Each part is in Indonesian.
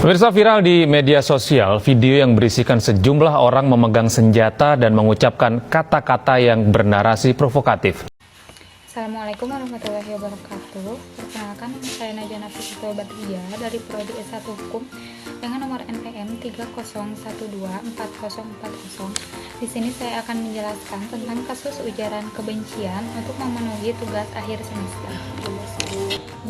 Pemirsa, viral di media sosial video yang berisikan sejumlah orang memegang senjata dan mengucapkan kata-kata yang bernarasi provokatif. Assalamualaikum warahmatullahi wabarakatuh. Perkenalkan, saya Najwa Nafisa Badriah dari Prodi S1 Hukum dengan nomor NPM 301244040. Di sini saya akan menjelaskan tentang kasus ujaran kebencian untuk memenuhi tugas akhir semester.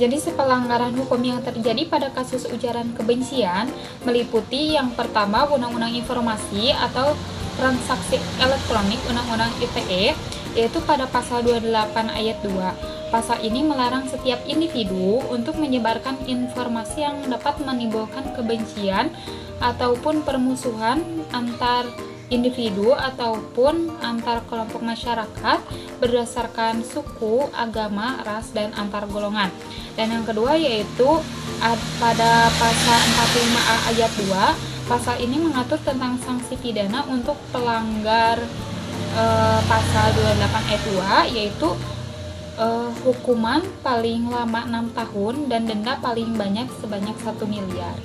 Jadi pelanggaran hukum yang terjadi pada kasus ujaran kebencian meliputi yang pertama Undang-Undang Informasi atau Transaksi Elektronik Undang-Undang ITE, yaitu pada pasal 28 ayat 2. Pasal ini melarang setiap individu untuk menyebarkan informasi yang dapat menimbulkan kebencian ataupun permusuhan antar individu ataupun antar kelompok masyarakat berdasarkan suku, agama, ras, dan antar golongan. Dan yang kedua yaitu pada pasal 45A ayat 2, pasal ini mengatur tentang sanksi pidana untuk pelanggar pasal 28 ayat 2, yaitu hukuman paling lama 6 tahun dan denda paling banyak sebanyak 1 miliar.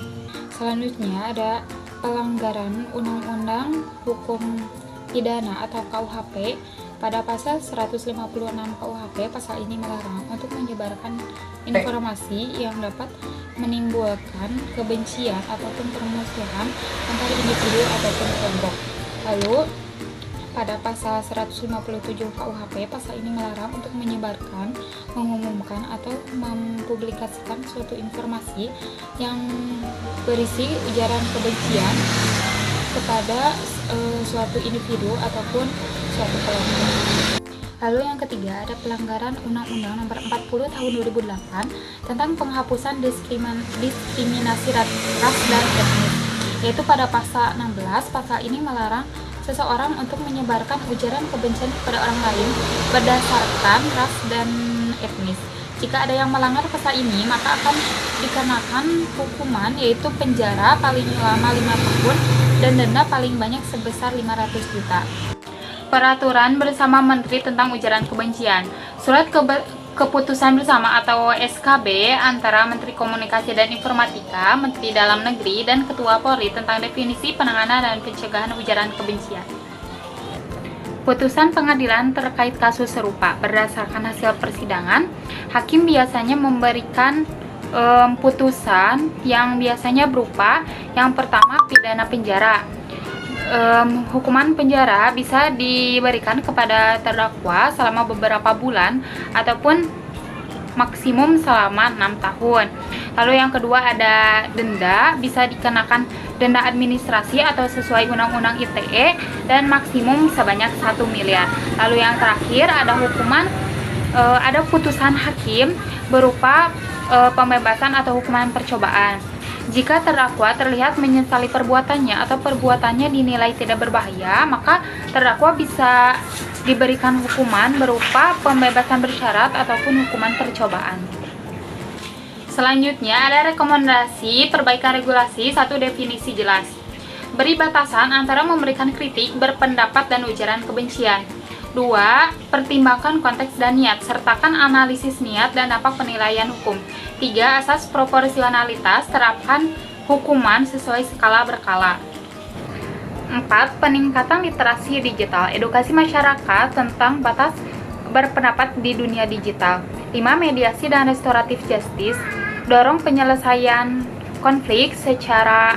Selanjutnya ada pelanggaran Undang-Undang Hukum Pidana atau KUHP. Pada pasal 156 KUHP, pasal ini melarang untuk menyebarkan informasi yang dapat menimbulkan kebencian ataupun permusuhan antar individu ataupun kelompok. Lalu pada pasal 157 KUHP, pasal ini melarang untuk menyebarkan, mengumumkan, atau mempublikasikan suatu informasi yang berisi ujaran kebencian kepada suatu individu ataupun suatu kelompok. Lalu yang ketiga ada pelanggaran Undang-Undang Nomor 40 Tahun 2008 tentang penghapusan diskriminasi ras dan etnis, yaitu pada pasal 16. Pasal ini melarang seseorang untuk menyebarkan ujaran kebencian kepada orang lain berdasarkan ras dan etnis. Jika ada yang melanggar pasal ini, maka akan dikenakan hukuman yaitu penjara paling lama 5 tahun dan denda paling banyak sebesar 500 juta. Peraturan bersama Menteri tentang ujaran kebencian. Surat keputusan bersama atau SKB antara Menteri Komunikasi dan Informatika, Menteri Dalam Negeri, dan Ketua Polri tentang definisi penanganan dan pencegahan ujaran kebencian. Putusan pengadilan terkait kasus serupa. Berdasarkan hasil persidangan, hakim biasanya memberikan putusan yang biasanya berupa yang pertama pidana penjara. Hukuman penjara bisa diberikan kepada terdakwa selama beberapa bulan ataupun maksimum selama 6 tahun. Lalu yang kedua ada denda, bisa dikenakan denda administrasi atau sesuai Undang-Undang ITE dan maksimum sebanyak 1 miliar. Lalu yang terakhir ada hukuman, ada putusan hakim berupa pembebasan atau hukuman percobaan. Jika terdakwa terlihat menyesali perbuatannya atau perbuatannya dinilai tidak berbahaya, maka terdakwa bisa diberikan hukuman berupa pembebasan bersyarat ataupun hukuman percobaan. Selanjutnya ada rekomendasi perbaikan regulasi. 1. Definisi jelas. Beri batasan antara memberikan kritik, berpendapat, dan ujaran kebencian. 2. Pertimbangkan konteks dan niat, sertakan analisis niat dan dampak penilaian hukum. 3. Asas proporsionalitas, terapkan hukuman sesuai skala berkala. 4. Peningkatan literasi digital, edukasi masyarakat tentang batas berpendapat di dunia digital. 5. Mediasi dan restoratif justice, dorong penyelesaian konflik secara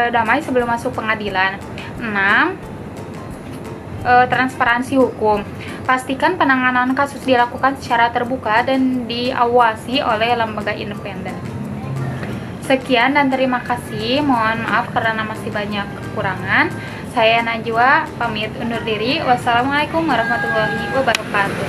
damai sebelum masuk pengadilan. 6. Transparansi hukum, pastikan penanganan kasus dilakukan secara terbuka dan diawasi oleh lembaga independen. Sekian dan terima kasih. Mohon maaf karena masih banyak kekurangan. Saya Najwa pamit undur diri. Wassalamualaikum warahmatullahi wabarakatuh.